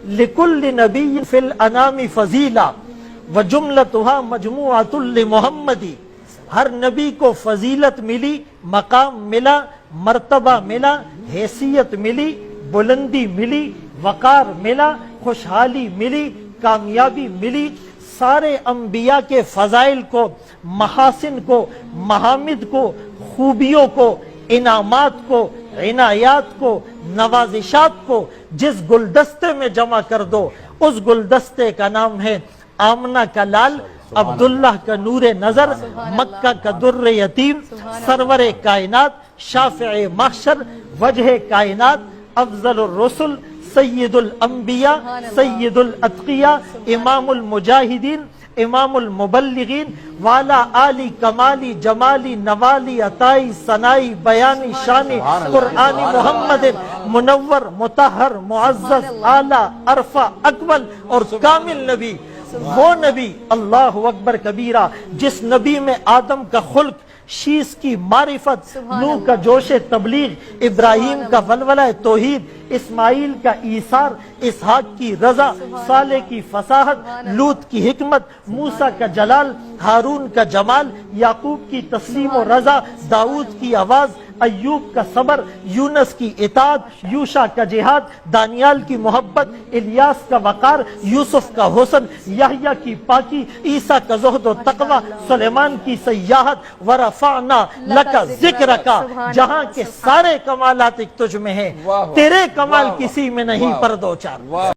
لکل نبی فی الانام فضیلہ وجملتها مجموعۃ لمحمدی، ہر نبی کو فضیلت ملی، مقام ملا، مرتبہ ملا، حیثیت ملی، بلندی ملی، وقار ملا، خوشحالی ملی، کامیابی ملی۔ سارے انبیاء کے فضائل کو، محاسن کو، محامد کو، خوبیوں کو، انعامات کو، عنایات کو، نوازشات کو جس گلدستے میں جمع کر دو، اس گلدستے کا نام ہے آمنہ کا لال، عبداللہ کا نور نظر، مکہ کا در یتیم، سرور کائنات، شافع محشر، وجہ کائنات، افضل الرسل، سید الانبیاء، سید الاتقیاء، امام المجاہدین، امام المبلغین، والا آلی کمالی جمالی نوالی عطائی ثنائی بیانی شانی قرآن محمد، منور مطہر معزز اعلیٰ عرفہ اکمل اور کامل نبی، وہ نبی اللہ اکبر کبیرہ جس نبی میں آدم کا خلق، شیس کی معرفت، نوح کا جوش تبلیغ، ابراہیم کا ولولہ توحید، اسماعیل کا ایثار، اسحاق کی رضا، صالح کی فصاحت، لوط کی حکمت، موسیٰ کا جلال، ہارون کا جمال، یعقوب کی تسلیم و رضا، داؤد کی آواز، ایوب کا صبر، یونس کی اطاعت، یوشع کا جہاد، دانیال کی محبت، الیاس کا وقار، یوسف کا حسن، یحییٰ کی پاکی، عیسیٰ کا زہد و تقوی، سلیمان کی سیاحت، ورفعنا لک ذکرک، جہاں کے سارے کمالات ایک تجھ میں ہیں، تیرے کمال کسی میں نہیں، پر دو چار۔